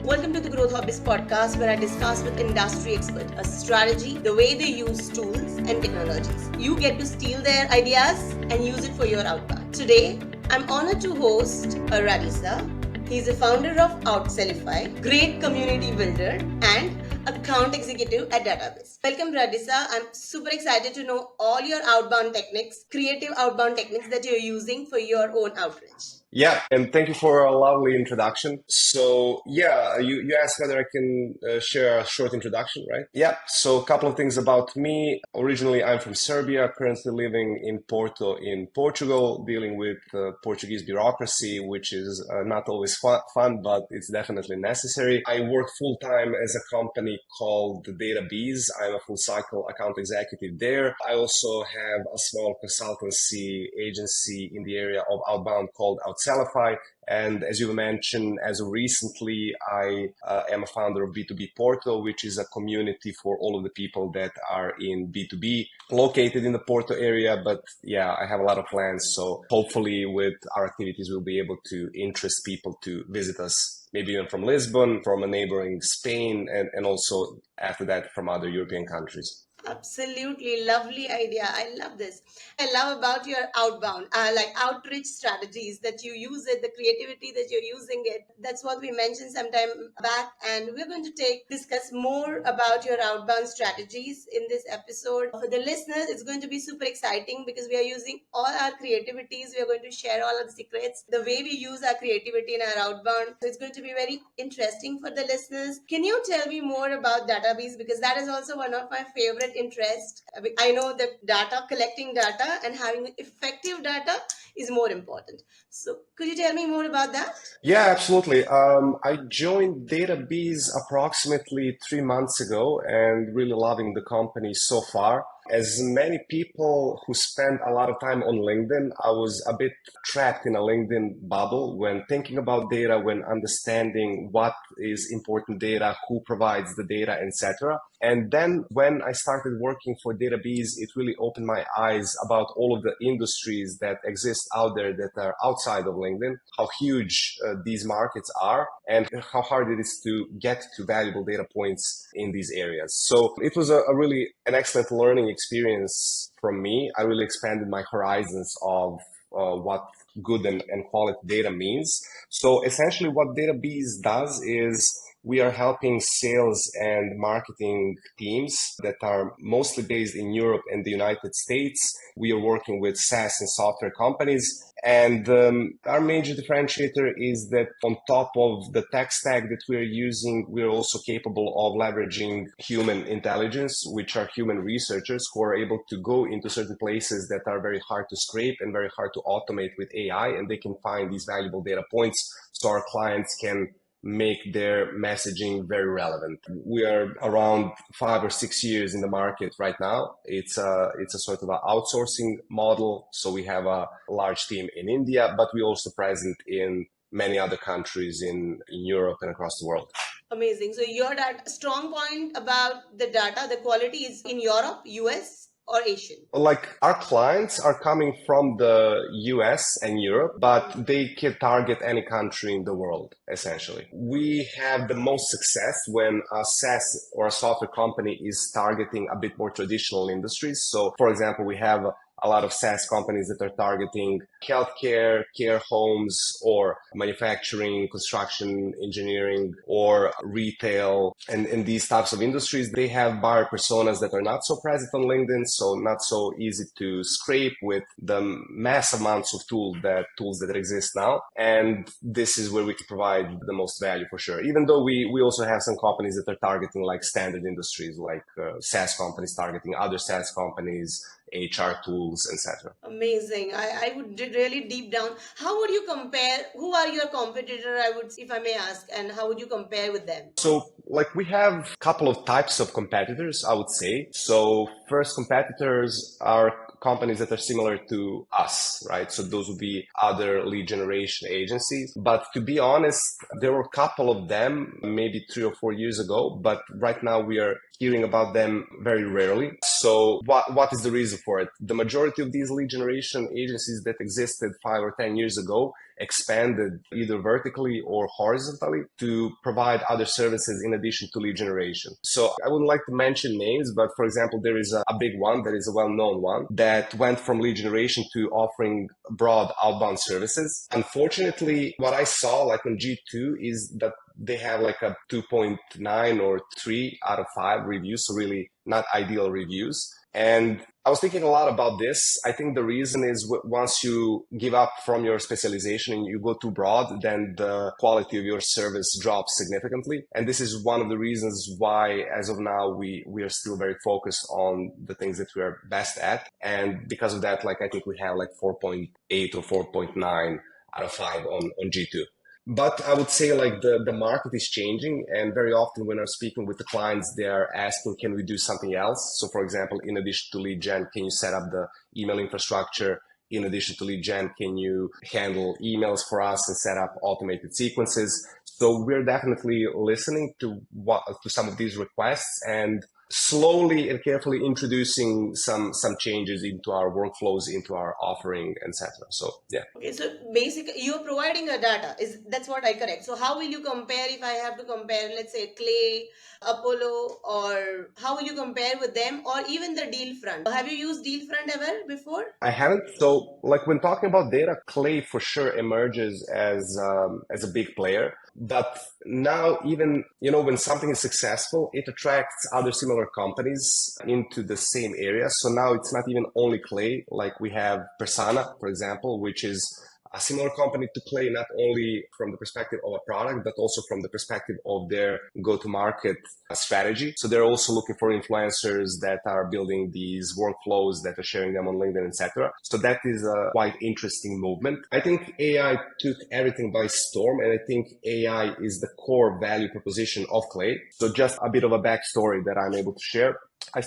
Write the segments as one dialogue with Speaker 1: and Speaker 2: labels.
Speaker 1: Welcome to the Growth Hobbies podcast, where I discuss with industry experts a strategy, the way they use tools and technologies. You get to steal their ideas and use it for your outbound. Today, I'm honored to host Radisa. He's the founder of Outsellify, great community builder, and account executive at DataBees. Welcome, Radisa. I'm super excited to know all your outbound techniques, creative outbound techniques that you're using for your own outreach.
Speaker 2: Yeah, and thank you for a lovely introduction. So you asked whether I can share a short introduction, right? Yeah, so a couple of things about me. Originally, I'm from Serbia, currently living in Porto in Portugal, dealing with Portuguese bureaucracy, which is not always fun, but it's definitely necessary. I work full-time as a company called DataBees. I'm a full-cycle account executive there. I also have a small consultancy agency in the area of outbound called Outsellify. And as you mentioned, as of recently, I am a founder of B2B Porto, which is a community for all of the people that are in B2B located in the Porto area. But yeah, I have a lot of plans. So hopefully with our activities, we'll be able to interest people to visit us, maybe even from Lisbon, from a neighboring Spain, and also after that from other European countries.
Speaker 1: Absolutely lovely idea. I love this. I love about your outbound, like outreach strategies that you use it, the creativity that you're using it. That's what we mentioned some time back, and we're going to discuss more about your outbound strategies in this episode. For the listeners, it's going to be super exciting because we are using all our creativities. We are going to share all of the secrets, the way we use our creativity in our outbound. So it's going to be very interesting for the listeners. Can you tell me more about DataBees, because that is also one of my favorite interest. I know that collecting data and having effective data is more important. So could you tell me more about that?
Speaker 2: Yeah, absolutely. I joined DataBees approximately 3 months ago and really loving the company so far. As many people who spend a lot of time on LinkedIn, I was a bit trapped in a LinkedIn bubble when thinking about data, when understanding what is important data, who provides the data, etc. And then when I started working for DataBees, it really opened my eyes about all of the industries that exist out there that are outside of LinkedIn, how huge these markets are, and how hard it is to get to valuable data points in these areas. So it was a really an excellent learning experience from me. I really expanded my horizons of what good and quality data means. So essentially what DataBees does is we are helping sales and marketing teams that are mostly based in Europe and the United States. We are working with SaaS and software companies. And our major differentiator is that on top of the tech stack that we're using, we're also capable of leveraging human intelligence, which are human researchers who are able to go into certain places that are very hard to scrape and very hard to automate with AI, and they can find these valuable data points so our clients can make their messaging very relevant. We are around 5 or 6 years in the market right now. It's a sort of an outsourcing model. So we have a large team in India, but we're also present in many other countries in Europe and across the world.
Speaker 1: Amazing. So your strong point about the data, the quality is in Europe, US, or Asian?
Speaker 2: Like our clients are coming from the US and Europe, but they can target any country in the world, essentially. We have the most success when a SaaS or a software company is targeting a bit more traditional industries. So, for example, we have a lot of SaaS companies that are targeting healthcare, care homes, or manufacturing, construction, engineering, or retail, and these types of industries. They have buyer personas that are not so present on LinkedIn, so not so easy to scrape with the mass amounts of tools that exist now. And this is where we can provide the most value for sure. Even though we also have some companies that are targeting like standard industries, like SaaS companies targeting other SaaS companies, HR tools, etc.
Speaker 1: Amazing. I would really deep down. How would you compare? Who are your competitor? I would, if I may ask, and how would you compare with them?
Speaker 2: So, like we have a couple of types of competitors, I would say. So, first competitors are companies that are similar to us, right? So those would be other lead generation agencies. But to be honest, there were a couple of them maybe 3 or 4 years ago, but right now we are hearing about them very rarely. So what is the reason for it? The majority of these lead generation agencies that existed 5 or 10 years ago expanded either vertically or horizontally to provide other services in addition to lead generation. So I wouldn't like to mention names, but for example, there is a big one that is a well-known one that went from lead generation to offering broad outbound services. Unfortunately, what I saw like on G2 is that they have like a 2.9 or 3 out of 5 reviews, so really not ideal reviews. And I was thinking a lot about this. I think the reason is once you give up from your specialization and you go too broad, then the quality of your service drops significantly. And this is one of the reasons why, as of now, we are still very focused on the things that we are best at. And because of that, like I think we have like 4.8 or 4.9 out of 5 on G2. But I would say like the market is changing, and very often when I'm speaking with the clients, they are asking, can we do something else? So for example, in addition to lead gen, can you set up the email infrastructure? In addition to lead gen, can you handle emails for us and set up automated sequences? So we're definitely listening to some of these requests and slowly and carefully introducing some changes into our workflows, into our offering, etc. So yeah.
Speaker 1: Okay, so basically you're providing a data. Is that's what I correct? So how will you compare if I have to compare, let's say Clay, Apollo, or how will you compare with them, or even the deal front? Have you used deal front ever before?
Speaker 2: I haven't. So, like when talking about data, Clay for sure emerges as a big player. But now, even when something is successful, it attracts other similar companies into the same area. So now it's not even only Clay. Like we have Persona, for example, which is a similar company to Clay, not only from the perspective of a product, but also from the perspective of their go-to-market strategy. So they're also looking for influencers that are building these workflows, that are sharing them on LinkedIn, etc. So that is a quite interesting movement. I think AI took everything by storm, and I think AI is the core value proposition of Clay. So just a bit of a backstory that I'm able to share. I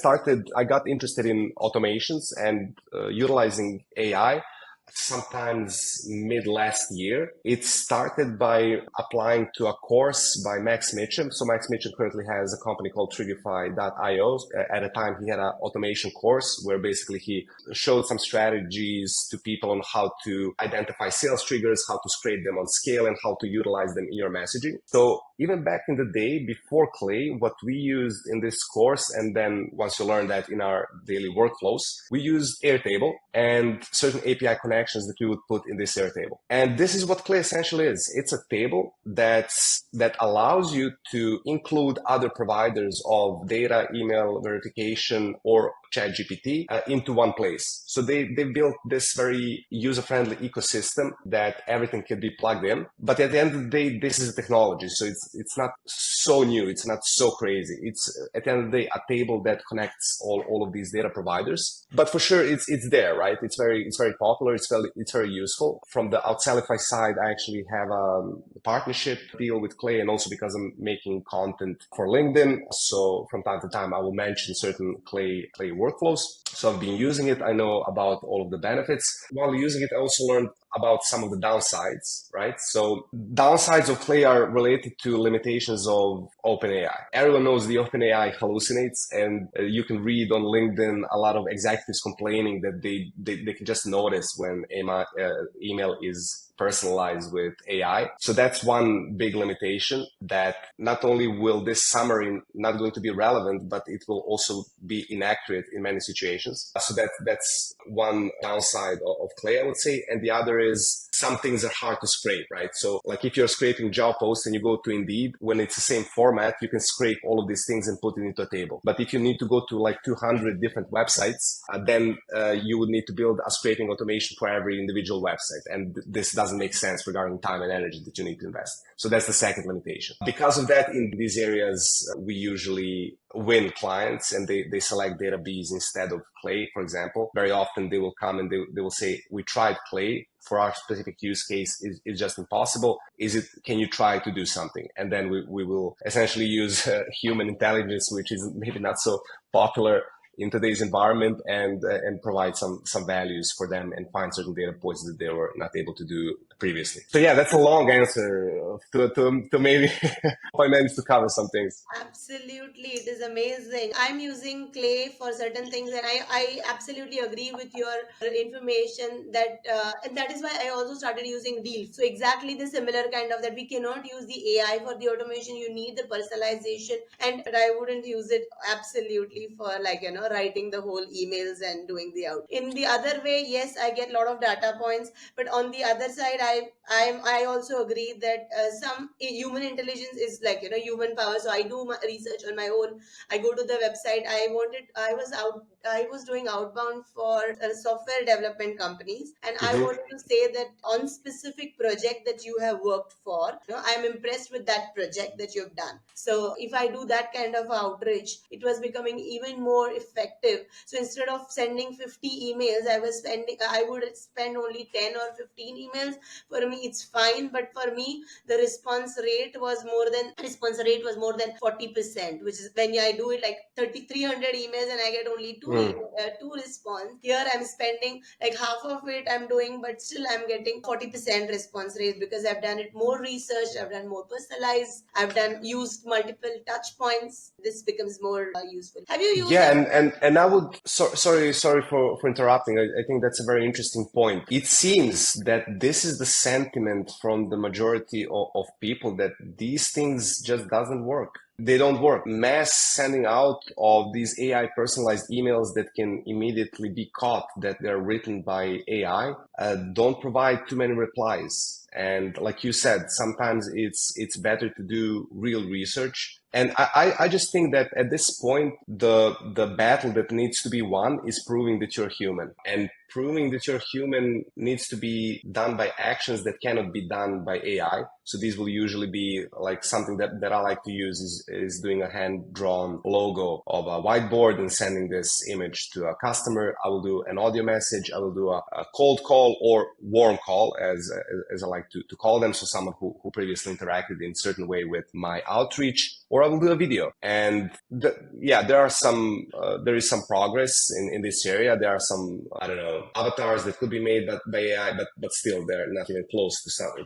Speaker 2: got interested in automations and utilizing AI sometimes mid last year. It started by applying to a course by Max Mitchum. So Max Mitchum currently has a company called Trigify.io. At the time, he had an automation course where basically he showed some strategies to people on how to identify sales triggers, how to scrape them on scale, and how to utilize them in your messaging. So even back in the day before Clay, what we used in this course, and then once you learn that in our daily workflows, we used Airtable and certain API connections that we would put in this Airtable. And this is what Clay essentially is. It's a table that allows you to include other providers of data, email verification, or ChatGPT into one place. So they built this very user-friendly ecosystem that everything can be plugged in. But at the end of the day, this is a technology. So it's not so new. It's not so crazy. It's at the end of the day, a table that connects all of these data providers. But for sure, it's there, right? It's very popular. It's very useful. From the Outsellify side, I actually have a partnership deal with Clay, and also because I'm making content for LinkedIn. So from time to time, I will mention certain Clay workflows. So I've been using it. I know about all of the benefits. While using it, I also learned about some of the downsides, right? So downsides of Clay are related to limitations of OpenAI. Everyone knows the OpenAI hallucinates, and you can read on LinkedIn a lot of executives complaining that they can just notice when email is personalized with AI. So that's one big limitation, that not only will this summary not going to be relevant, but it will also be inaccurate in many situations. So that's one downside of Clay, I would say. And the other is some things are hard to scrape, right? So like if you're scraping job posts and you go to Indeed, when it's the same format, you can scrape all of these things and put it into a table. But if you need to go to like 200 different websites, then you would need to build a scraping automation for every individual website. And this doesn't make sense regarding time and energy that you need to invest. So that's the second limitation. Because of that, in these areas, we usually win clients and they select DataBees instead of Clay, for example. Very often they will come and they will say, we tried Clay for our specific use case, is just impossible. Can you try to do something? And then we will essentially use human intelligence, which is maybe not so popular in today's environment, and provide some values for them and find certain data points that they were not able to do previously. So yeah, that's a long answer to maybe hope I managed to cover some things.
Speaker 1: Absolutely, it is amazing. I'm using Clay for certain things, and I absolutely agree with your information that, and that is why I also started using Deal. So exactly the similar kind of that we cannot use the AI for the automation. You need the personalization, and I wouldn't use it absolutely for like writing the whole emails and doing the out. In the other way, yes, I get a lot of data points, but on the other side, I also agree that some human intelligence is like human power. So I do my research on my own. I go to the website. I was doing outbound for software development companies, and I
Speaker 2: Hmm.
Speaker 1: wanted to say that on specific project that you have worked for, I'm impressed with that project that you've done. So if I do that kind of outreach, it was becoming even more effective. So instead of sending 50 emails, I would spend only 10 or 15 emails. For me it's fine, but for me the response rate was more than 40%, which is when I do it like 300 emails and I get only
Speaker 2: Mm.
Speaker 1: two response. Here I'm spending like half of it I'm doing, but still I'm getting 40% response rate because I've done it more research, I've done more personalized, I've done used multiple touch points. This becomes more useful. Have you used
Speaker 2: Yeah,
Speaker 1: any?
Speaker 2: and I would sorry for interrupting. I think that's a very interesting point. It seems that this is the sentiment from the majority of people that these things just doesn't work. They don't work. Mass sending out of these AI personalized emails that can immediately be caught that they're written by AI don't provide too many replies. And like you said, sometimes it's better to do real research. And I just think that at this point, the battle that needs to be won is proving that you're human. And proving that you're human needs to be done by actions that cannot be done by AI. So these will usually be like something that I like to use is doing a hand-drawn logo of a whiteboard and sending this image to a customer. I will do an audio message. I will do a cold call or warm call, as I like to call them. So someone who previously interacted in a certain way with my outreach, or I will do a video. And yeah, there is some progress in this area. There are some, I don't know, avatars that could be made by AI, but still they're not even close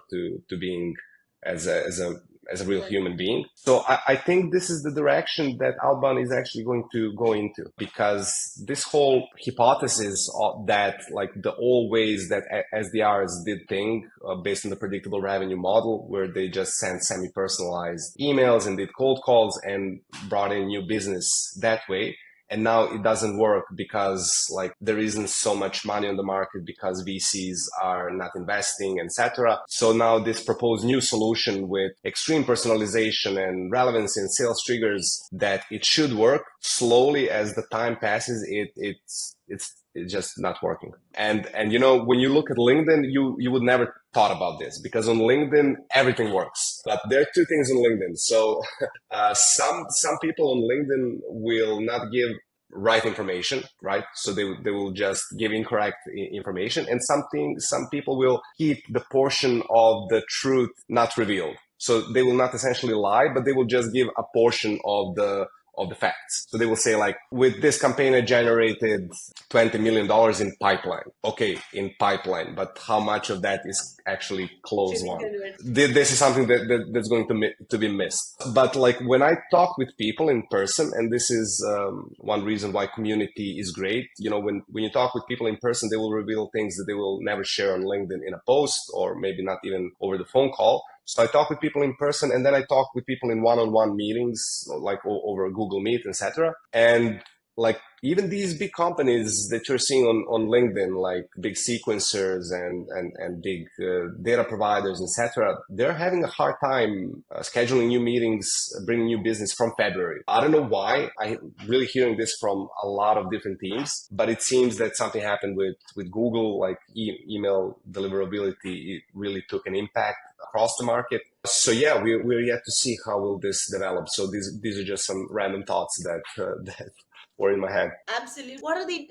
Speaker 2: to being as a real human being. So I think this is the direction that Outbound is actually going to go into, because this whole hypothesis of that, like the old ways that SDRs did thing based on the predictable revenue model, where they just sent semi-personalized emails and did cold calls and brought in new business that way. And now it doesn't work because like there isn't so much money on the market because VCs are not investing, etc. So now this proposed new solution with extreme personalization and relevancy and sales triggers, that it should work slowly as the time passes. It's just not working. And when you look at LinkedIn, you would never thought about this, because on LinkedIn everything works. But there are two things on LinkedIn. So some people on LinkedIn will not give right information, right? So they will just give incorrect information, and some people will keep the portion of the truth not revealed. So they will not essentially lie, but they will just give a portion of the facts. So they will say like, with this campaign, I generated $20 million in pipeline. Okay, in pipeline, but how much of that is actually close one? This is something that's going to be missed. But like when I talk with people in person, and this is one reason why community is great. When you talk with people in person, they will reveal things that they will never share on LinkedIn in a post, or maybe not even over the phone call. So I talk with people in person, and then I talk with people in one-on-one meetings, like over Google Meet, etc. And like even these big companies that you're seeing on LinkedIn, like big sequencers and big data providers, etc., they're having a hard time scheduling new meetings, bringing new business from February. I don't know why. I'm really hearing this from a lot of different teams, but it seems that something happened with Google, like email deliverability. It really took an impact across the market. So yeah, we're yet to see how will this develop. So these are just some random thoughts that that were in my head.
Speaker 1: Absolutely. What are the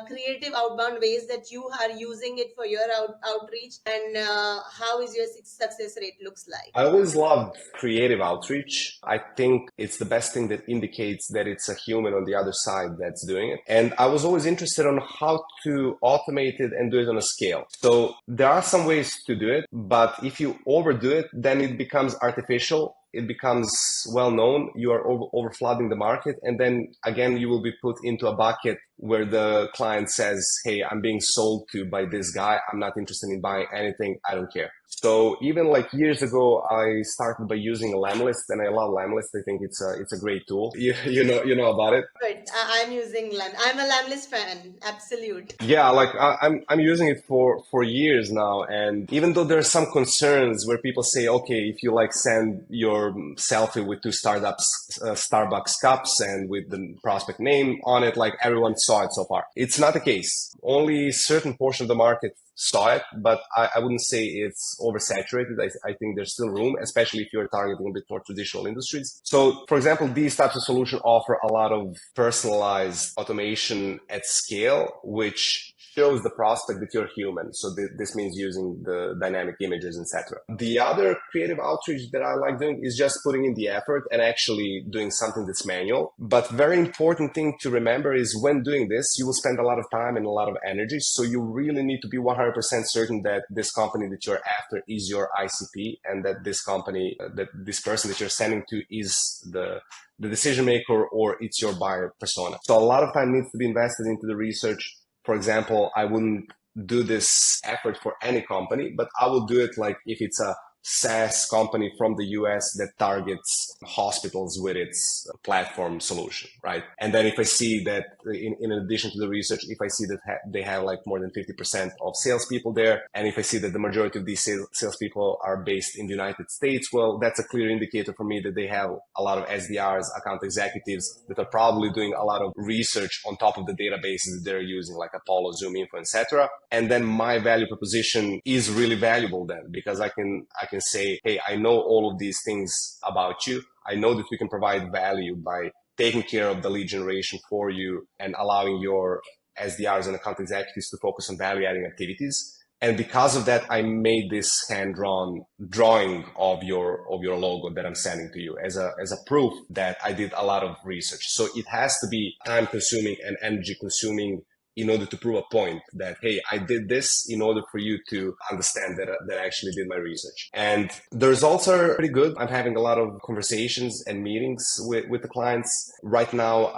Speaker 1: creative outbound ways that you are using it for your outreach, and how is your success rate looks like?
Speaker 2: I always loved creative outreach. I think it's the best thing that indicates that it's a human on the other side that's doing it. And I was always interested on how to automate it and do it on a scale. So there are some ways to do it, but if you overdo it, then it becomes artificial. It becomes well known. You are over flooding the market. And then again, you will be put into a bucket where the client says, hey, I'm being sold to by this guy. I'm not interested in buying anything. I don't care. So even like years ago, I started by using a Lamlist, and I love Lamlist. I think it's a great tool. You know about it.
Speaker 1: Good. I'm using Lam. I'm a Lamlist fan. Absolute.
Speaker 2: Yeah, like I'm using it for years now, and even though there are some concerns where people say, okay, if you like send your selfie with two Starbucks cups and with the prospect name on it, like everyone saw it so far. It's not the case. Only certain portion of the market saw it, but I wouldn't say it's oversaturated. I think there's still room, especially if you're targeting a bit more traditional industries. So, for example, these types of solutions offer a lot of personalized automation at scale, which shows the prospect that you're human. So this means using the dynamic images, etc. The other creative outreach that I like doing is just putting in the effort and actually doing something that's manual. But very important thing to remember is when doing this, you will spend a lot of time and a lot of energy. So you really need to be 100% certain that this company that you're after is your ICP, and that this company, that this person that you're sending to is the decision maker, or it's your buyer persona. So a lot of time needs to be invested into the research. For example, I wouldn't do this effort for any company, but I will do it like if it's a SaaS company from the US that targets hospitals with its platform solution, right? And then if I see that in addition to the research, if I see that they have like more than 50% of salespeople there, and if I see that the majority of these salespeople are based in the United States, well, that's a clear indicator for me that they have a lot of SDRs, account executives that are probably doing a lot of research on top of the databases that they're using, like Apollo, Zoom Info, etc. And then my value proposition is really valuable then, because I can say, hey, I know all of these things about you. I know that we can provide value by taking care of the lead generation for you and allowing your SDRs and account executives to focus on value adding activities. And because of that, I made this hand-drawn drawing of your logo that I'm sending to you as a proof that I did a lot of research. So it has to be time consuming and energy consuming in order to prove a point that, hey, I did this in order for you to understand that I actually did my research. And the results are pretty good. I'm having a lot of conversations and meetings with the clients. Right now,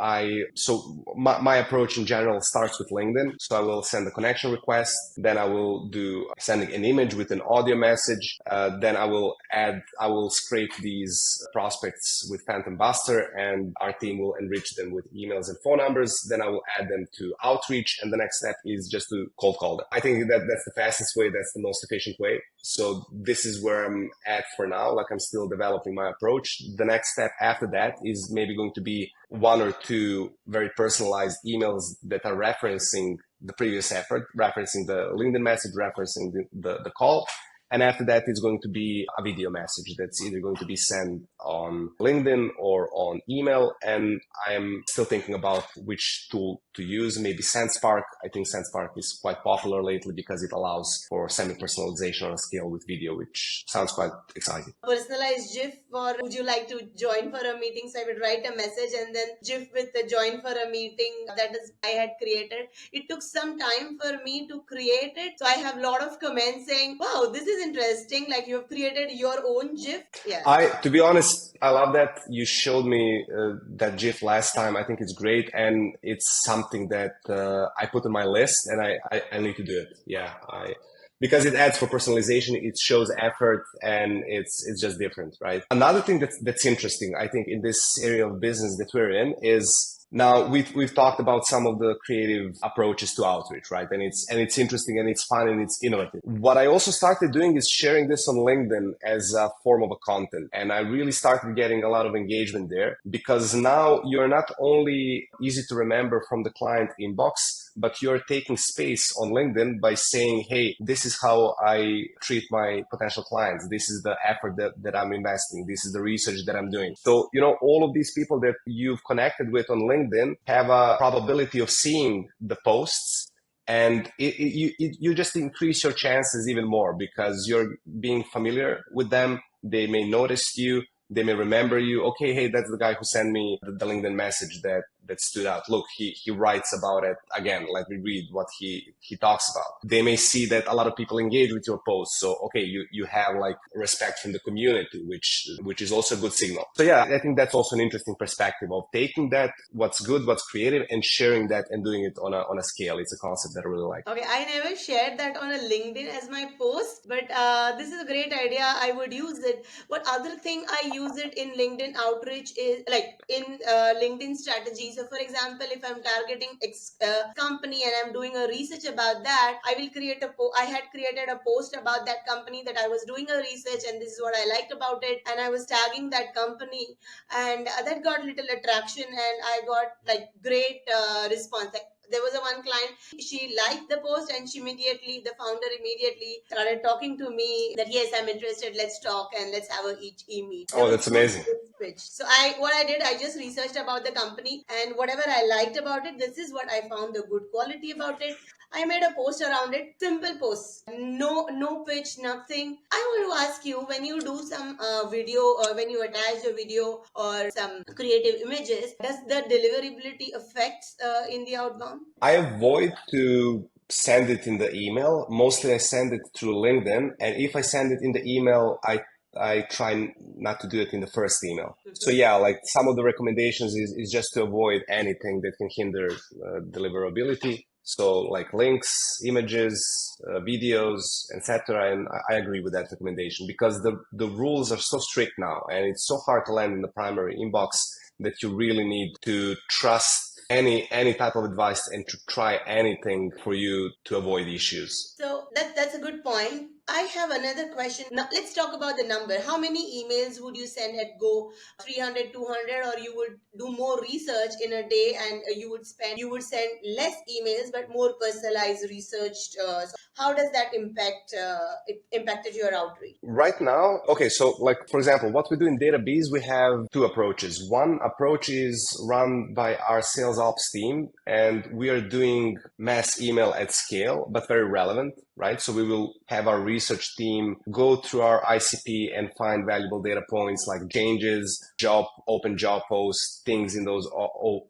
Speaker 2: my approach in general starts with LinkedIn. So I will send a connection request. Then I will do sending an image with an audio message. Then I will scrape these prospects with Phantom Buster, and our team will enrich them with emails and phone numbers. Then I will add them to Outreach. And the next step is just to cold call them. I think that's the fastest way. That's the most efficient way. So this is where I'm at for now. Like I'm still developing my approach. The next step after that is maybe going to be one or two very personalized emails that are referencing the previous effort, referencing the LinkedIn message, referencing the call. And after that, it's going to be a video message that's either going to be sent on LinkedIn or on email. And I'm still thinking about which tool to use. Maybe SendSpark. I think SendSpark is quite popular lately because it allows for semi-personalization on a scale with video, which sounds quite exciting.
Speaker 1: Personalized GIF, or would you like to join for a meeting? So I would write a message and then GIF with the join for a meeting that is I had created. It took some time for me to create it. So I have a lot of comments saying, wow, this is interesting. Like you have created your own GIF. Yeah.
Speaker 2: To be honest, I love that you showed me that GIF last time. I think it's great, and it's something that I put on my list, and I need to do it. Yeah, because it adds for personalization, it shows effort, and it's just different, right? Another thing that's interesting, I think, in this area of business that we're in is. Now we've talked about some of the creative approaches to outreach, right? And it's interesting and it's fun and it's innovative. What I also started doing is sharing this on LinkedIn as a form of a content. And I really started getting a lot of engagement there because now you're not only easy to remember from the client inbox, but you're taking space on LinkedIn by saying, hey, this is how I treat my potential clients. This is the effort that I'm investing. This is the research that I'm doing. So, all of these people that you've connected with on LinkedIn have a probability of seeing the posts, and you just increase your chances even more because you're being familiar with them. They may notice you. They may remember you. Okay, hey, that's the guy who sent me the LinkedIn message that stood out. Look, he writes about it again. Let me read what he talks about. They may see that a lot of people engage with your posts. So, okay, you have like respect from the community, which is also a good signal. So yeah, I think that's also an interesting perspective of taking that, what's good, what's creative, and sharing that and doing it on a scale. It's a concept that I really like.
Speaker 1: Okay, I never shared that on a LinkedIn as my post, but this is a great idea. I would use it. What other thing I use it in LinkedIn outreach is like in LinkedIn strategy. So, for example, if I'm targeting company and I'm doing a research about that, I will create I had created a post about that company that I was doing a research, and this is what I liked about it, and I was tagging that company, and that got little attraction, and I got like great response. Like, there was a one client, she liked the post, and the founder immediately started talking to me that yes, I'm interested, let's talk and let's have a each e-meet. There
Speaker 2: Oh,
Speaker 1: was
Speaker 2: that's
Speaker 1: no
Speaker 2: amazing.
Speaker 1: sales pitch. So what I did, I just researched about the company, and whatever I liked about it, this is what I found the good quality about it. I made a post around it, simple post, no pitch, nothing. I want to ask you, when you do some video, or when you attach a video or some creative images, does the deliverability affect in the outbound?
Speaker 2: I avoid to send it in the email. Mostly I send it through LinkedIn. And if I send it in the email, I try not to do it in the first email. So yeah, like some of the recommendations is just to avoid anything that can hinder deliverability. So like links, images, videos, etc. And I agree with that recommendation because the rules are so strict now, and it's so hard to land in the primary inbox that you really need to trust any type of advice and to try anything for you to avoid issues.
Speaker 1: So that's a good point. I have another question. Now let's talk about the number. How many emails would you send at go? 300, 200, or you would do more research in a day, and you would send less emails but more personalized research. So how does that impacted your outreach?
Speaker 2: Right now, okay, so like for example, what we do in DataBees, we have two approaches. One approach is run by our sales ops team, and we are doing mass email at scale, but very relevant, right? So we will have our research team go through our ICP and find valuable data points like changes, open job posts, things in those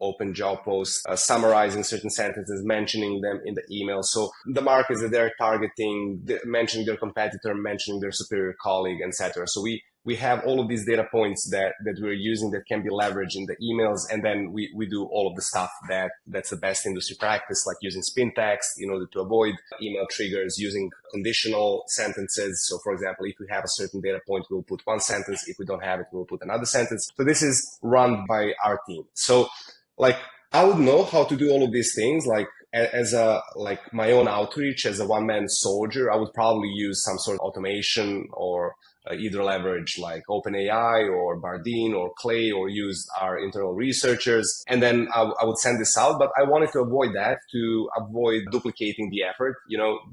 Speaker 2: open job posts, summarizing certain sentences, mentioning them in the email. So the markets that they're targeting, mentioning their competitor, mentioning their superior colleague, etc. So we have all of these data points that we're using that can be leveraged in the emails, and then we do all of the stuff that's the best industry practice, like using spin text in order to avoid email triggers, using conditional sentences. So for example, if we have a certain data point, we'll put one sentence. If we don't have it, we'll put another sentence. So this is run by our team. So like I would know how to do all of these things, like as a like my own outreach as a one-man soldier. I would probably use some sort of automation, or either leverage like OpenAI or Bardeen or Clay, or use our internal researchers. And then I would send this out, but I wanted to avoid that, to avoid duplicating the effort,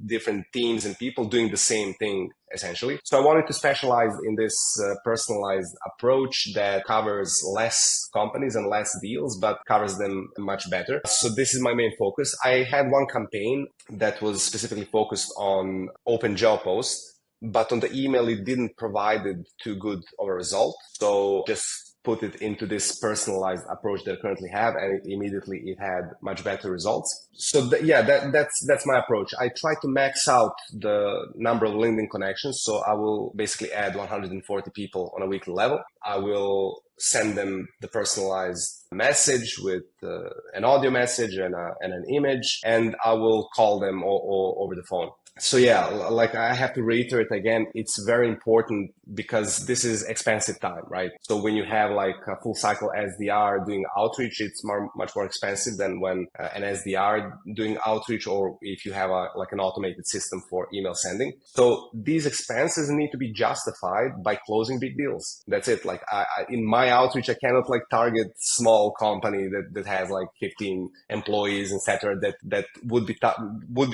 Speaker 2: different teams and people doing the same thing essentially. So I wanted to specialize in this personalized approach that covers less companies and less deals, but covers them much better. So this is my main focus. I had one campaign that was specifically focused on open job posts, but on the email, it didn't provide it too good of a result. So just put it into this personalized approach that I currently have, and immediately it had much better results. So that's my approach. I try to max out the number of LinkedIn connections. So I will basically add 140 people on a weekly level. I will send them the personalized message with an audio message and an image, and I will call them over the phone. So yeah, like I have to reiterate again, it's very important because this is expensive time, right? So when you have like a full cycle SDR doing outreach, it's much more expensive than when an SDR doing outreach, or if you have a like an automated system for email sending. So these expenses need to be justified by closing big deals. That's it. Like in my outreach, I cannot like target small company that has like 15 employees, etc. That would be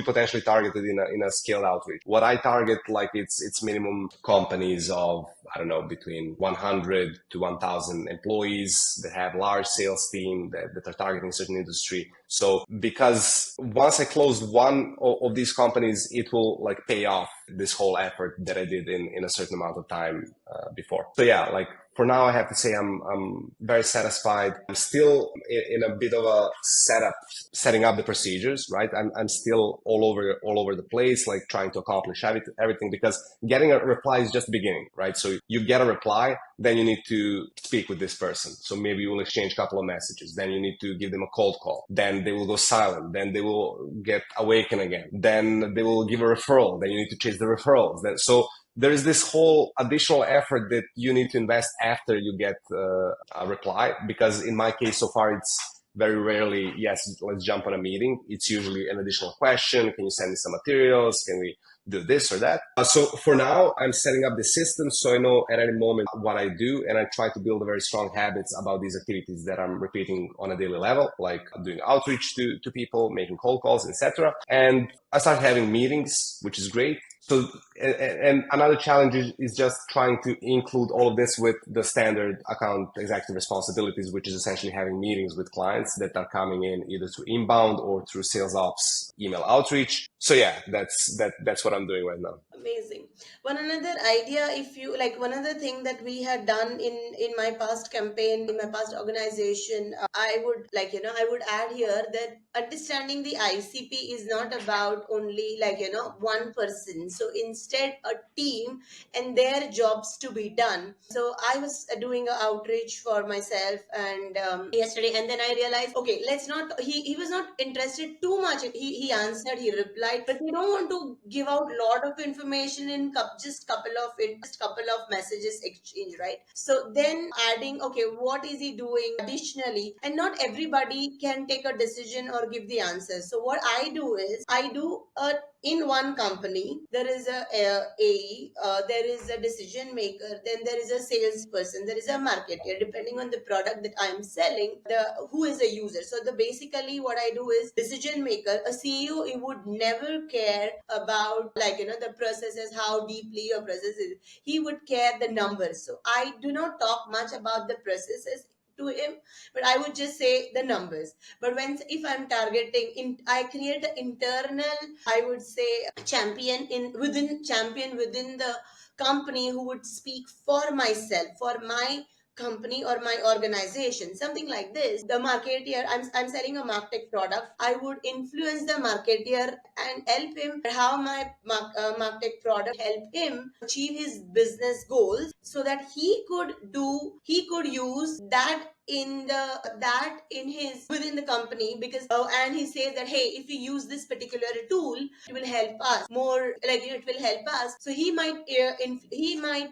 Speaker 2: potentially targeted in a scaled outreach. What I target, like it's minimum companies of, I don't know, between 100 to 1,000 employees that have large sales team that are targeting certain industry. So because once I closed one of these companies, it will like pay off this whole effort that I did in a certain amount of time before. So yeah, like for now, I have to say I'm very satisfied. I'm still in a bit of a setting up the procedures, right? I'm still all over the place, like trying to accomplish everything because getting a reply is just the beginning, right? So you get a reply, then you need to speak with this person. So maybe you will exchange a couple of messages. Then you need to give them a cold call. Then they will go silent. Then they will get awakened again. Then they will give a referral. Then you need to chase the referrals. So there is this whole additional effort that you need to invest after you get a reply. Because in my case, so far, it's very rarely, yes, let's jump on a meeting. It's usually an additional question. Can you send me some materials? Can we do this or that? So for now, I'm setting up the system so I know at any moment what I do, and I try to build a very strong habits about these activities that I'm repeating on a daily level, like doing outreach to people, making cold calls, etc. And I start having meetings, which is great. So, and another challenge is just trying to include all of this with the standard account executive responsibilities, which is essentially having meetings with clients that are coming in either through inbound or through sales ops email outreach. So yeah, that's what I'm doing right now.
Speaker 1: Amazing. One another idea, if you like, one other thing that we had done in my past campaign, in my past organization, I would like, I would add here that understanding the ICP is not about only like, one person. So instead, a team and their jobs to be done. So I was doing an outreach for myself and yesterday, and then I realized, okay, let's not. He was not interested too much. He answered, he replied, but we don't want to give out lot of information in just couple of messages exchange, right? So then adding, okay, what is he doing additionally, and not everybody can take a decision or give the answer. So what I do is I do a in one company there is a AE, there is a decision maker, then there is a salesperson, there is a marketer, depending on the product that I am selling, the who is a user. So the basically what I do is decision maker, a CEO, he would never care about like the processes, how deeply your process is. He would care the numbers. So I do not talk much about the processes to him, but I would just say the numbers. But when if I'm targeting in, I create an internal, I would say, champion within the company who would speak for myself, for my company or my organization, something like this. The marketeer, I'm selling a martech product, I would influence the marketeer and help him how my martech product help him achieve his business goals, so that he could use that in his within the company. Because and he says that, hey, if we use this particular tool, it will help us more, like it will help us. So he might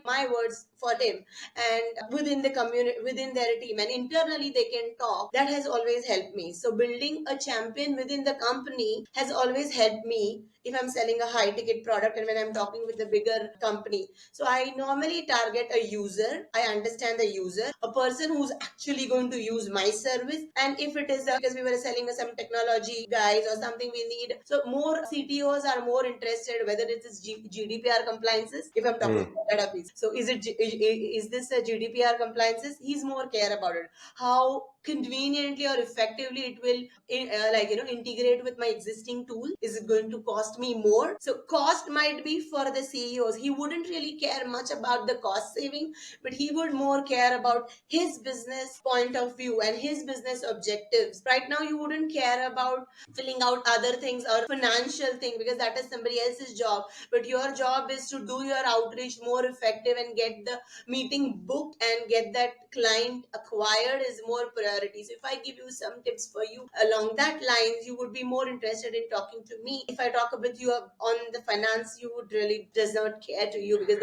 Speaker 1: my words for him, and within the community, within their team, and internally they can talk. That has always helped me. So building a champion within the company has always helped me if I'm selling a high ticket product and when I'm talking with a bigger company. So I normally target a user. I understand the user, a person who's actually going to use my service. And if it is because we were selling some technology guys or something we need, so more CTOs are more interested whether it is GDPR compliances. If I'm talking
Speaker 2: Mm.
Speaker 1: about database, so is this a GDPR compliances? He's more care about it. How conveniently or effectively it will integrate with my existing tool. Is it going to cost me more? So cost might be for the CEOs. He wouldn't really care much about the cost saving, but he would more care about his business point of view and his business objectives. Right now you wouldn't care about filling out other things or financial thing, because that is somebody else's job, but your job is to do your outreach more effective and get the meeting booked and get that client acquired is more priority. So if I give you some tips for you along that lines, you would be more interested in talking to me. If I talk about you on the finance, you would really does not care to you, because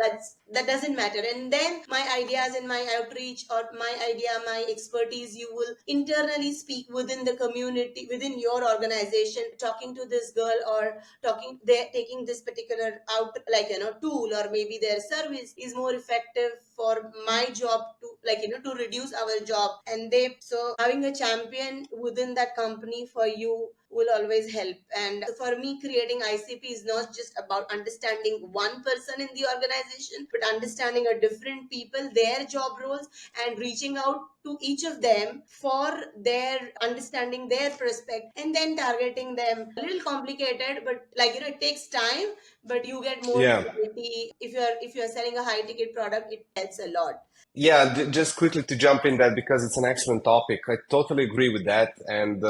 Speaker 1: that doesn't matter. And then my ideas and my outreach, or my idea, my expertise, you will internally speak within the community, within your organization, talking to this girl, or talking, they're taking this particular out, like, tool, or maybe their service is more effective for my job, to, like, to reduce our job. And they, so having a champion within that company for you will always help. And for me, creating ICP is not just about understanding one person in the organization, but understanding a different people, their job roles, and reaching out to each of them for their understanding their prospect, and then targeting them. A little complicated, but, like, it takes time, but you get more
Speaker 2: Yeah.
Speaker 1: clarity. If you're selling a high ticket product, it helps a lot.
Speaker 2: Yeah, just quickly to jump in that because it's an excellent topic. I totally agree with that. And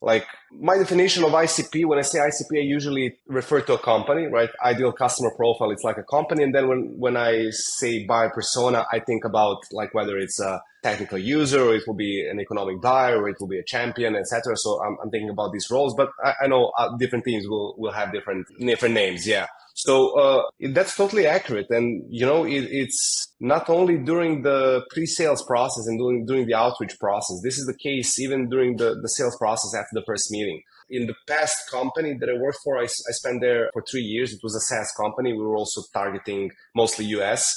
Speaker 2: like my definition of ICP, when I say ICP, I usually refer to a company, right? Ideal customer profile, it's like a company. And then when I say buyer persona, I think about like whether it's a technical user, or it will be an economic buyer, or it will be a champion, etc. So I'm thinking about these roles, but I know different teams will have different names. Yeah. So that's totally accurate, and it's not only during the pre-sales process and during the outreach process. This is the case even during the sales process after the first meeting. In the past company that I worked for, I spent there for 3 years. It was a SaaS company. We were also targeting mostly US.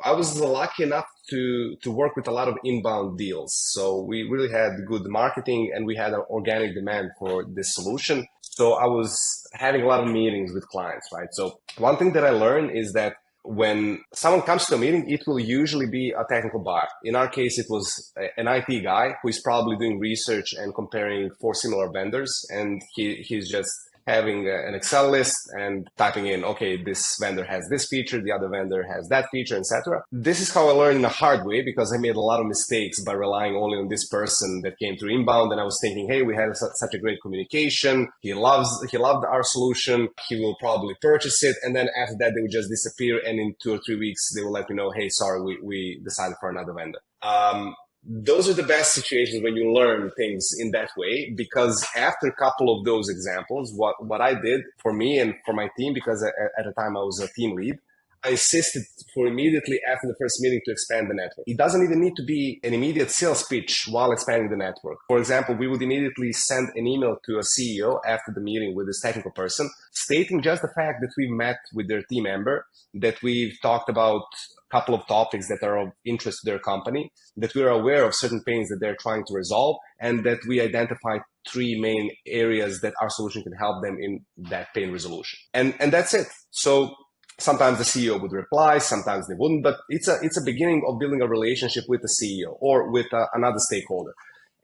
Speaker 2: I was lucky enough to work with a lot of inbound deals. So we really had good marketing and we had an organic demand for this solution. So I was having a lot of meetings with clients, right? So one thing that I learned is that when someone comes to a meeting, it will usually be a technical buyer. In our case, it was an IT guy who is probably doing research and comparing four similar vendors. And he's just having an Excel list and typing in, okay, this vendor has this feature, the other vendor has that feature, etc. This is how I learned in a hard way, because I made a lot of mistakes by relying only on this person that came through inbound. And I was thinking, hey, we had such a great communication. He loved our solution. He will probably purchase it. And then after that, they would just disappear. And in 2 or 3 weeks, they will let me know, hey, sorry, we decided for another vendor. Those are the best situations when you learn things in that way, because after a couple of those examples, what I did for me and for my team, because at the time I was a team lead, I insisted for immediately after the first meeting to expand the network. It doesn't even need to be an immediate sales pitch while expanding the network. For example, we would immediately send an email to a CEO after the meeting with this technical person, stating just the fact that we met with their team member, that we've talked about a couple of topics that are of interest to their company, that we are aware of certain pains that they're trying to resolve, and that we identified 3 main areas that our solution can help them in that pain resolution. And that's it. So sometimes the CEO would reply, sometimes they wouldn't, but it's a beginning of building a relationship with the CEO or with another stakeholder.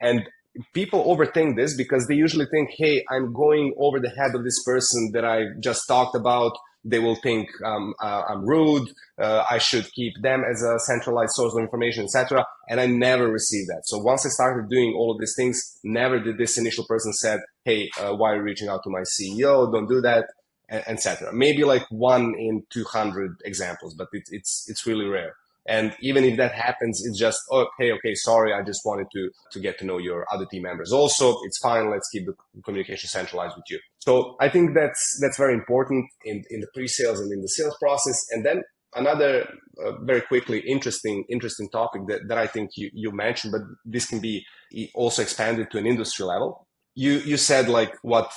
Speaker 2: And people overthink this because they usually think, hey, I'm going over the head of this person that I just talked about. They will think I'm rude. I should keep them as a centralized source of information, etc. And I never received that. So once I started doing all of these things, never did this initial person said, hey, why are you reaching out to my CEO? Don't do that, etc. Maybe like 1 in 200 examples, but it's really rare. And even if that happens, it's just, okay, sorry, I just wanted to get to know your other team members. Also, it's fine. Let's keep the communication centralized with you. So I think that's very important in the pre-sales and in the sales process. And then another very quickly interesting topic that I think you mentioned, but this can be also expanded to an industry level. You said like what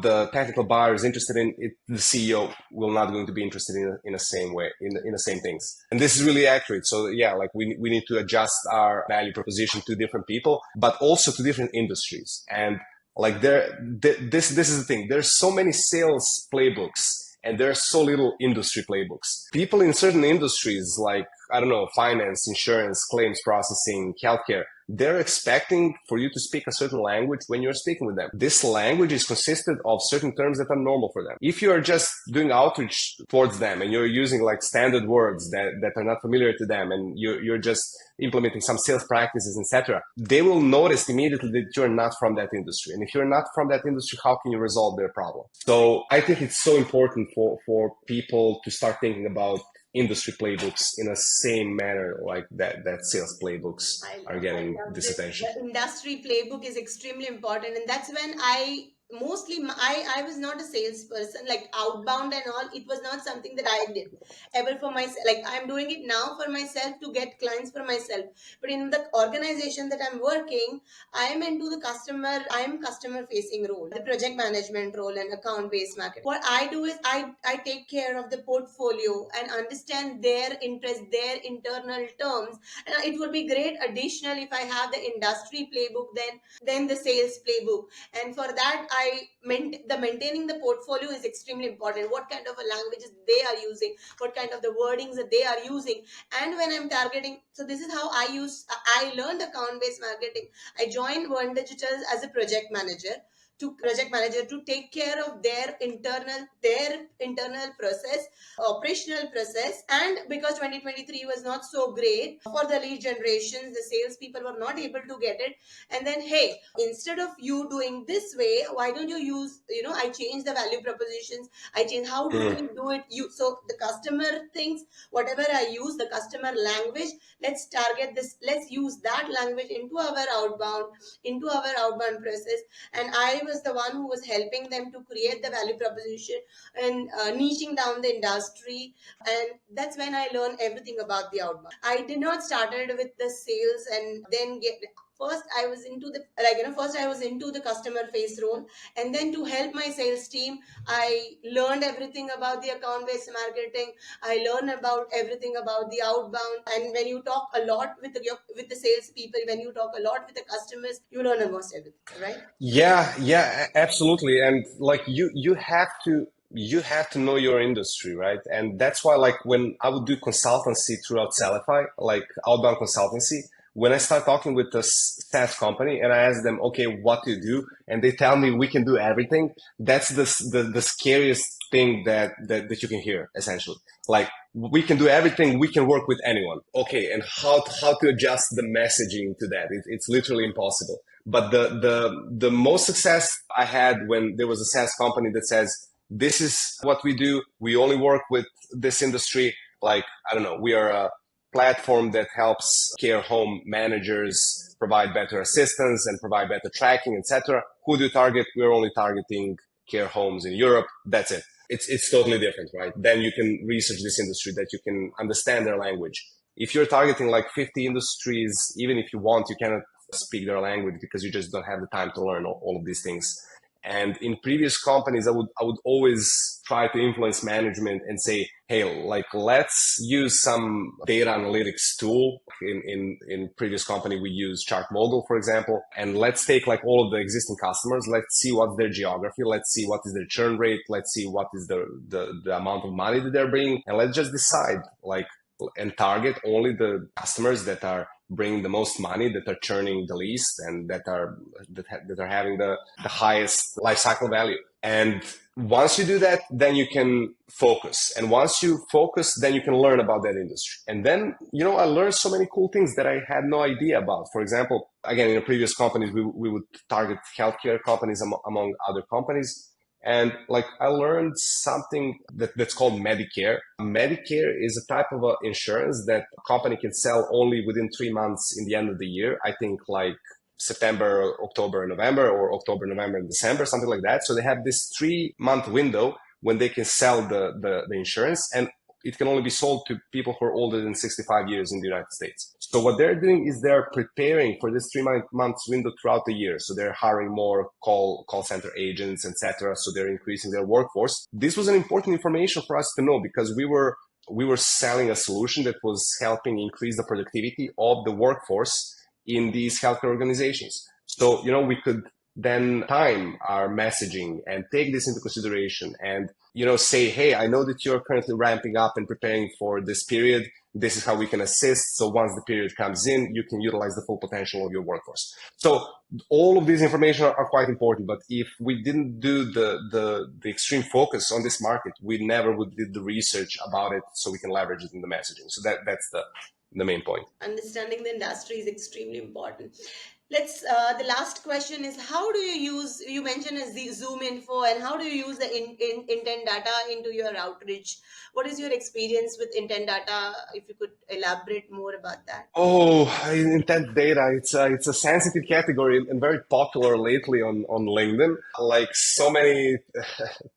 Speaker 2: the technical buyer is interested in, the CEO will not going to be interested in the same way, in the same things. And this is really accurate. So yeah, like we need to adjust our value proposition to different people, but also to different industries. And like this is the thing. There's so many sales playbooks and there's so little industry playbooks. People in certain industries like, I don't know, finance, insurance, claims processing, healthcare, they're expecting for you to speak a certain language when you're speaking with them. This language is consisted of certain terms that are normal for them. If you're just doing outreach towards them and you're using like standard words that are not familiar to them, and you're just implementing some sales practices, etc., they will notice immediately that you're not from that industry. And if you're not from that industry, how can you resolve their problem? So I think it's so important for people to start thinking about industry playbooks in the same manner like that sales playbooks are
Speaker 1: I
Speaker 2: getting
Speaker 1: love
Speaker 2: this
Speaker 1: this.
Speaker 2: attention.
Speaker 1: The industry playbook is extremely important, and that's when I was not a salesperson like outbound and all. It was not something that I did ever for myself. Like I'm doing it now for myself to get clients for myself. But in the organization that I'm working, I am into the customer. I am customer facing role, the project management role, and account based market. What I do is I take care of the portfolio and understand their interest, their internal terms, and it would be great additional if I have the industry playbook, then the sales playbook. And for that I meant the maintaining the portfolio is extremely important. What kind of a languages they are using, what kind of the wordings that they are using, and when I'm targeting. So this is how I learned account based marketing. I joined One Digital as a project manager to take care of their internal process, operational process. And because 2023 was not so great for the lead generations, the salespeople were not able to get it. And then, hey, instead of you doing this way, why don't you use, I change the value propositions. I change how do we do it. So the customer thinks whatever I use, the customer language, let's target this, let's use that language into our outbound process. And I was the one who was helping them to create the value proposition and niching down the industry. And that's when I learned everything about the outbound. I did not started with the sales and then get. First I was into the customer face role, and then to help my sales team, I learned everything about the account based marketing. I learned about everything about the outbound. And when you talk a lot with the sales people, when you talk a lot with the customers, you learn almost everything, right?
Speaker 2: Yeah, yeah, absolutely. And like you have to know your industry, right? And that's why like when I would do consultancy throughout Sellify, like outbound consultancy, when I start talking with the SaaS company and I ask them, okay, what do you do? And they tell me we can do everything. That's the scariest thing that you can hear, essentially. Like we can do everything, we can work with anyone. Okay, and how to adjust the messaging to that? It's literally impossible. But the most success I had when there was a SaaS company that says, this is what we do. We only work with this industry. Like, I don't know, we are a platform that helps care home managers provide better assistance and provide better tracking, etc. Who do you target? We're only targeting care homes in Europe. That's it. It's totally different, right? Then you can research this industry, that you can understand their language. If you're targeting like 50 industries, even if you want, you cannot speak their language because you just don't have the time to learn all of these things. And in previous companies, I would always try to influence management and say, hey, like let's use some data analytics tool. In previous company, we use Chartmogul, for example, and let's take like all of the existing customers. Let's see what's their geography. Let's see what is their churn rate. Let's see what is the amount of money that they're bringing, and let's just decide like and target only the customers that are bringing the most money, that are churning the least, and that are having the highest life cycle value. And once you do that, then you can focus. And once you focus, then you can learn about that industry. And then, I learned so many cool things that I had no idea about. For example, again, in the previous companies, we would target healthcare companies among other companies. And like I learned something that's called Medicare. Medicare is a type of insurance that a company can sell only within 3 months in the end of the year. I think like September, October, November, or October, November, and December, something like that. So they have this 3 month window when they can sell the insurance, and it can only be sold to people who are older than 65 years in the United States. So what they're doing is they're preparing for this 3 months window throughout the year. So they're hiring more call center agents, etc. So they're increasing their workforce. This was an important information for us to know because we were selling a solution that was helping increase the productivity of the workforce in these healthcare organizations. So, we could then time our messaging and take this into consideration and, say, hey, I know that you're currently ramping up and preparing for this period. This is how we can assist. So once the period comes in, you can utilize the full potential of your workforce. So all of these information are quite important. But if we didn't do the extreme focus on this market, we never would did the research about it so we can leverage it in the messaging. So that's the main point.
Speaker 1: Understanding the industry is extremely important. Let's the last question is, how do you use, you mentioned as the Zoom info, and how do you use the intent data into your outreach? What is your experience with intent data? If you could elaborate more about that.
Speaker 2: Oh, intent data. It's a sensitive category and very popular lately on LinkedIn. Like so many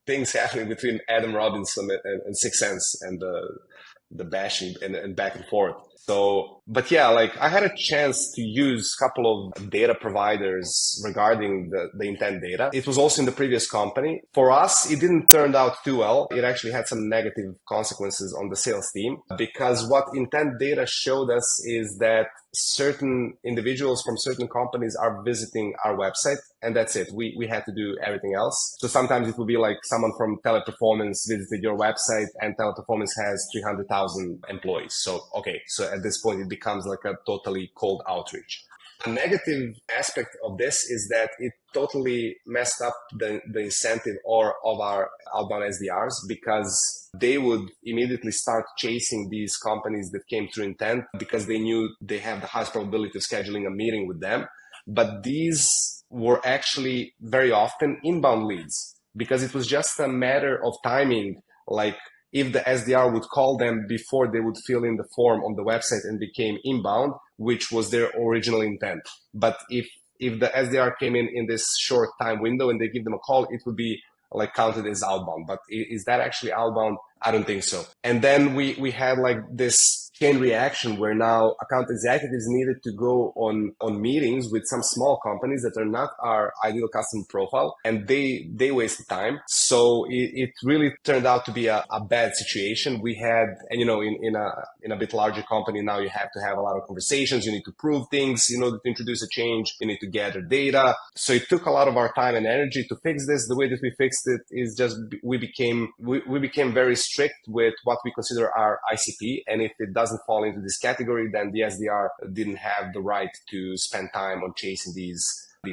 Speaker 2: things happening between Adam Robinson and Six Sense and the bashing and back and forth. So, but yeah, like I had a chance to use a couple of data providers regarding the intent data. It was also in the previous company. For us, it didn't turn out too well. It actually had some negative consequences on the sales team because what intent data showed us is that certain individuals from certain companies are visiting our website and that's it. We had to do everything else. So sometimes it would be like someone from Teleperformance visited your website and Teleperformance has 300,000 employees. So, okay. So at this point, it becomes like a totally cold outreach. A negative aspect of this is that it totally messed up the incentive or of our outbound SDRs because they would immediately start chasing these companies that came through intent because they knew they have the highest probability of scheduling a meeting with them. But these were actually very often inbound leads because it was just a matter of timing. Like if the SDR would call them before they would fill in the form on the website and became inbound, which was their original intent. But if the SDR came in this short time window and they give them a call, it would be like counted as outbound. But is that actually outbound? I don't think so. And then we had like this chain reaction where now account executives needed to go on meetings with some small companies that are not our ideal customer profile, and they wasted time. So it really turned out to be a bad situation. We had, and you know, in a bit larger company now, you have to have a lot of conversations. You need to prove things in order to introduce a change. You need to gather data. So it took a lot of our time and energy to fix this. The way that we fixed it is just we became very strict with what we consider our ICP, and if it doesn't fall into this category, then the SDR didn't have the right to spend time on chasing these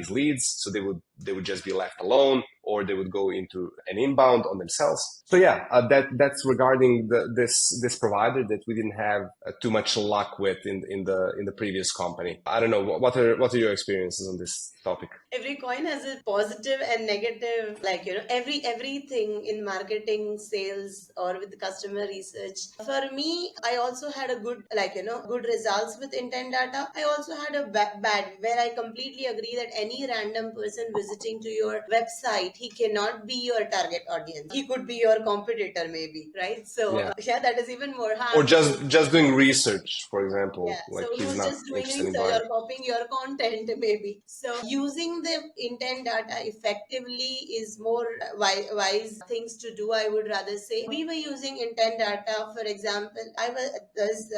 Speaker 2: leads. So they would just be left alone, or they would go into an inbound on themselves. So yeah, that's regarding this provider that we didn't have too much luck with in the previous company. I don't know what are your experiences on this topic?
Speaker 1: Every coin has a positive and negative, like, everything in marketing, sales, or with the customer research. For me, I also had a good, good results with intent data. I also had a bad, where I completely agree that any random person visiting to your website, he cannot be your target audience. He could be your competitor, maybe, right? So
Speaker 2: Yeah.
Speaker 1: yeah, that is even more
Speaker 2: Or
Speaker 1: harmful.
Speaker 2: just doing research, for
Speaker 1: Yeah,
Speaker 2: example,
Speaker 1: so
Speaker 2: like
Speaker 1: he
Speaker 2: he's
Speaker 1: was
Speaker 2: not
Speaker 1: just doing
Speaker 2: interested in
Speaker 1: research
Speaker 2: buying.
Speaker 1: or copying your content, maybe. So using the intent data effectively is more wise things to do, I would rather say. We were using intent data, for example, I was there's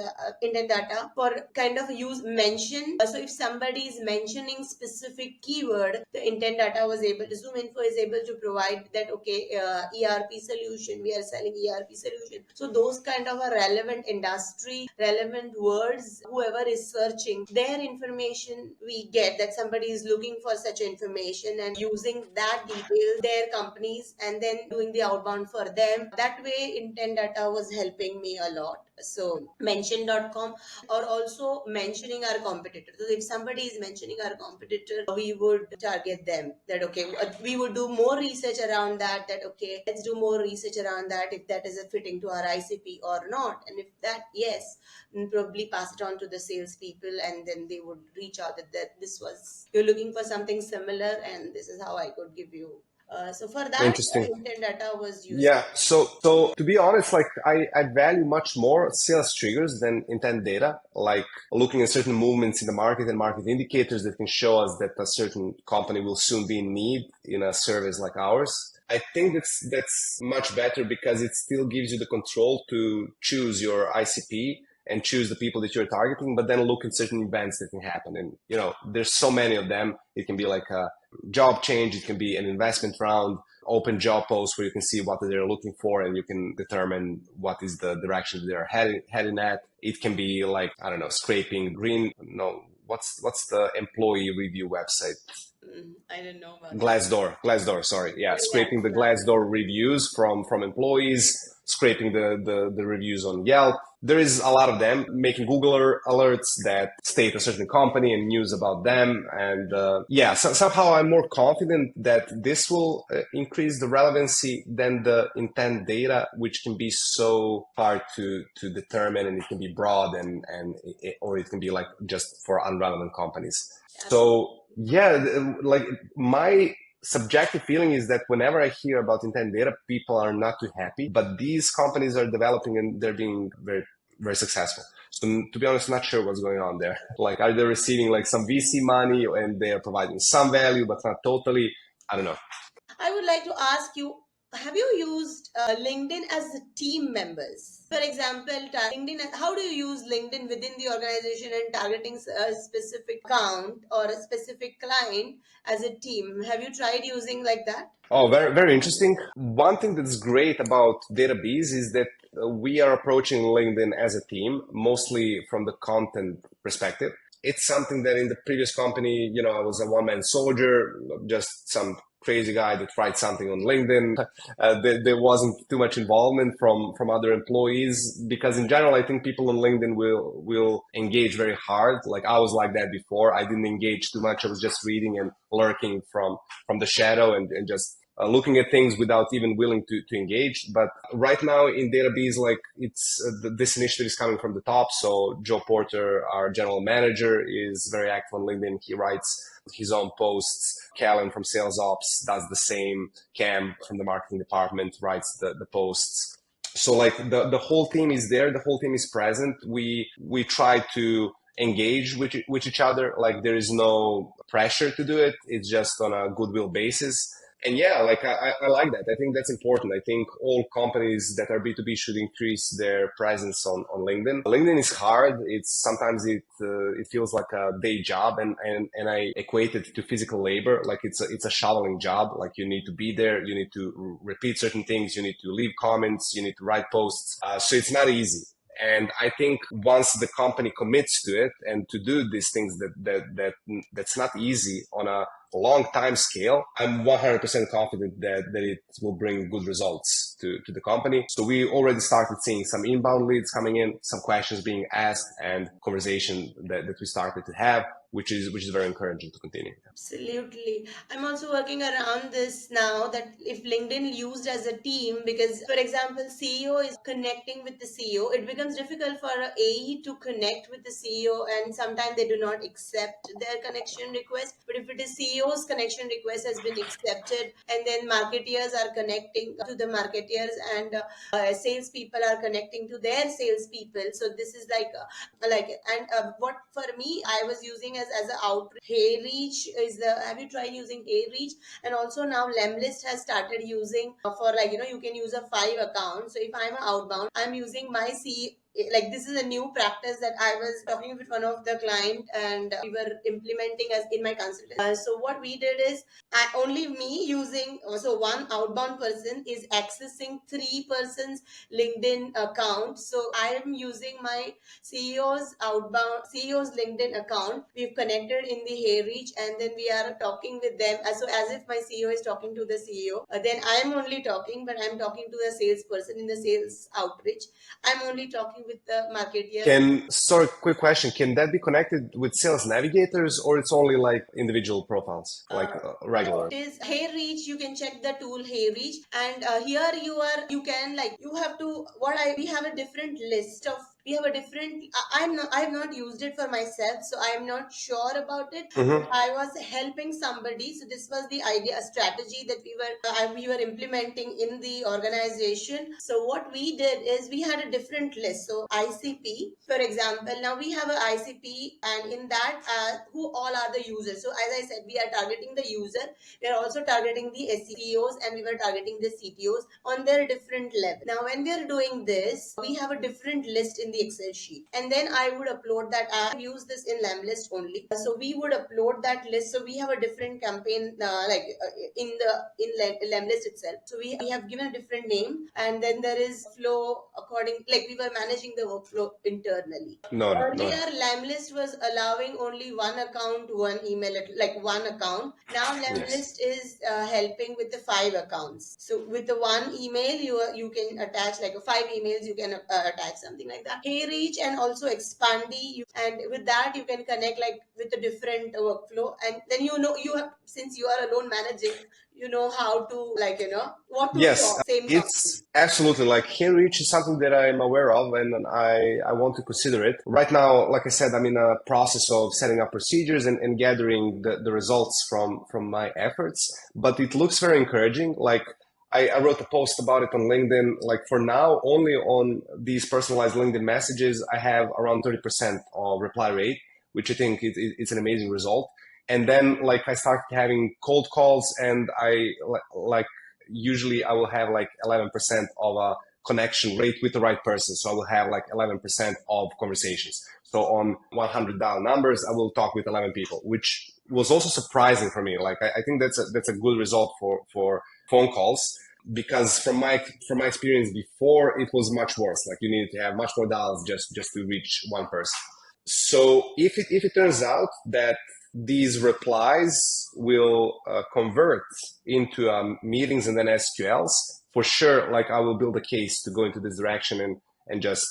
Speaker 1: intent data for kind of use mention. So if somebody is mentioning specific keyword, the intent data was able to, Zoom Info is able to provide that, okay, ERP solution, we are selling ERP solution. So those kind of a relevant industry, relevant words, whoever is searching, their information we get, that somebody is looking for such information, and using that detail, their companies, and then doing the outbound for them. That way, intent data was helping me a lot. So mention.com, or also mentioning our competitor. So if somebody is mentioning our competitor, we would target them, that okay, we would do more research around that, okay, let's do more research around that, if that is a fitting to our ICP or not. And if that, yes, then probably pass it on to the salespeople, and then they would reach out that this was, you're looking for something similar, and this is how I could give you. So for that,
Speaker 2: Interesting.
Speaker 1: intent data was used.
Speaker 2: Yeah, so to be honest, like I value much more sales triggers than intent data, like looking at certain movements in the market and market indicators that can show us that a certain company will soon be in need in a service like ours. I think that's much better because it still gives you the control to choose your ICP and choose the people that you're targeting, but then look at certain events that can happen. And you know, there's so many of them. It can be like a job change, it can be an investment round, open job posts where you can see what they're looking for and you can determine what is the direction they're heading at. It can be like, I don't know, scraping green, no, what's the employee review website?
Speaker 1: I didn't know about that.
Speaker 2: Glassdoor, sorry. Yeah,
Speaker 1: Yeah,
Speaker 2: scraping the Glassdoor reviews from employees, scraping the reviews on Yelp. there is a lot of them making Google alerts that state a certain company and news about them. And yeah, so somehow I'm more confident that this will increase the relevancy than the intent data, which can be so hard to determine, and it can be broad and or it can be like just for unrelevant companies. So yeah, like my subjective feeling is that whenever I hear about intent data, people are not too happy, but these companies are developing and they're being very successful. So to be honest, not sure what's going on there. Like, are they receiving like some VC money and they are providing some value, but not totally? I don't know.
Speaker 1: I would like to ask you, have you used LinkedIn as a team members? For example, LinkedIn, how do you use LinkedIn within the organization and targeting a specific account or a specific client as a team? Have you tried using like that?
Speaker 2: Oh, very interesting. One thing that's great about DataBees is that we are approaching LinkedIn as a team, mostly from the content perspective. It's something that in the previous company, I was a one-man soldier, just some crazy guy that writes something on LinkedIn. There wasn't too much involvement from other employees because in general, I think people on LinkedIn will engage very hard. Like I was like that before. I didn't engage too much. I was just reading and lurking from the shadow and just looking at things without even willing to engage. But right now in DataBees, like this initiative is coming from the top. So Joe Porter, our general manager, is very active on LinkedIn. He writes his own posts. Callan from Sales Ops does the same. Cam from the marketing department writes the posts. So like the whole team is there. The whole team is present. We try to engage with each other. Like there is no pressure to do it. It's just on a goodwill basis. And yeah, like I like that. I think that's important. I think all companies that are B2B should increase their presence on LinkedIn. LinkedIn is hard. It's sometimes it feels like a day job, and I equate it to physical labor. Like it's a shoveling job. Like you need to be there. You need to repeat certain things. You need to leave comments. You need to write posts. So it's not easy. And I think once the company commits to it and to do these things that's not easy on a long time scale, I'm 100% confident that it will bring good results to the company. So we already started seeing some inbound leads coming in, some questions being asked, and conversation that we started to have, which is very encouraging to continue.
Speaker 1: Absolutely. I'm also working around this now that if LinkedIn used as a team, because for example, CEO is connecting with the CEO, it becomes difficult for a AE to connect with the CEO, and sometimes they do not accept their connection request. But if it is CEO's connection request has been accepted, and then marketeers are connecting to the marketeers, and salespeople are connecting to their salespeople. So this is like and what for me I was using as an outreach. Hey Reach is the, have you tried using Hey Reach? And also now Lemlist has started using for like you can use a 5 account. So if I'm an outbound, I'm using my C, like this is a new practice that I was talking with one of the client, and we were implementing as in my consultant. So what we did is only me using, so one outbound person is accessing 3 persons LinkedIn account. So I am using my CEO's LinkedIn account. We've connected in the Hey Reach, and then we are talking with them as if my CEO is talking to the CEO. Then I'm only talking, but I'm talking to the salesperson in the sales outreach. I'm only talking with the marketeer.
Speaker 2: Sorry, quick question. Can that be connected with sales navigators or it's only like individual profiles, like regular?
Speaker 1: It is Hey Reach. You can check the tool Hey Reach, and here you can like you have to what I we have a different list of, we have a different I have not used it for myself, so I'm not sure about it.
Speaker 2: Mm-hmm.
Speaker 1: I was helping somebody, so this was the idea, a strategy that we were implementing in the organization. So what we did is we had a different list. So ICP, for example, now we have an ICP, and in that who all are the users. So as I said, we are targeting the user, we are also targeting the SEOs, and we were targeting the CTOs on their different level. Now when we are doing this, we have a different list in the Excel sheet, and then I would upload that. I use this in Lemlist only, so we would upload that list. So we have a different campaign in Lemlist itself. So we have given a different name, and then there is flow according, like we were managing the workflow internally.
Speaker 2: No, no.
Speaker 1: Earlier, Lemlist was allowing only one account, one email, like one account. Now
Speaker 2: Yes.
Speaker 1: Lemlist is helping with the 5 accounts. So with the one email, you can attach like 5 emails. You can attach something like that. reach and also Expandy, and with that you can connect like with a different workflow, and then you have, since you are alone managing, you know how to, like, what to
Speaker 2: Yes,
Speaker 1: talk same topic.
Speaker 2: it's absolutely like here reach is something that I'm aware of and I want to consider it. Right now, like I said, I'm in a process of setting up procedures and gathering the results from my efforts, but it looks very encouraging. Like I wrote a post about it on LinkedIn. Like for now, only on these personalized LinkedIn messages, I have around 30% of reply rate, which I think it's an amazing result. And then like I started having cold calls and like usually I will have like 11% of a connection rate with the right person. So I will have like 11% of conversations. So on 100 dial numbers, I will talk with 11 people, which was also surprising for me. Like I think that's a good result for phone calls because from my experience before, it was much worse. Like you needed to have much more dials just to reach one person. So if it turns out that these replies will convert into meetings and then SQLs, for sure, like I will build a case to go into this direction and just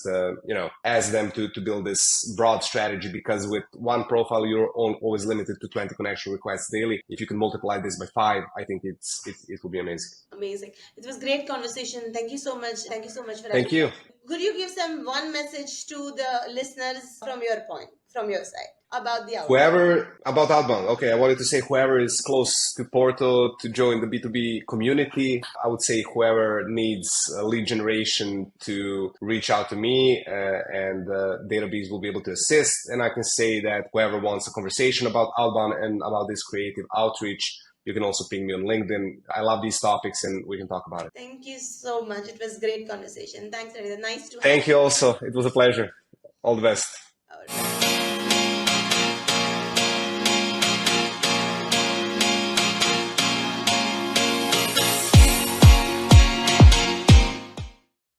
Speaker 2: ask them to build this broad strategy because with one profile you're always limited to 20 connection requests daily. If you can multiply this by 5, I think it will be amazing.
Speaker 1: Amazing. It was great conversation. Thank you so much. Thank you so much for
Speaker 2: Thank you.
Speaker 1: Could you give some one message to the listeners from your point, from your side, about the outbound?
Speaker 2: Whoever about outbound, okay, I wanted to say whoever is close to Porto to join the B2B community. I would say whoever needs lead generation to reach out to me and DataBees will be able to assist. And I can say that whoever wants a conversation about outbound and about this creative outreach, you can also ping me on LinkedIn. I love these topics and we can talk about it.
Speaker 1: Thank you so much. It was great conversation. Thanks, Radisa. Nice to have
Speaker 2: Thank you also. It was a pleasure. All the best.
Speaker 1: you.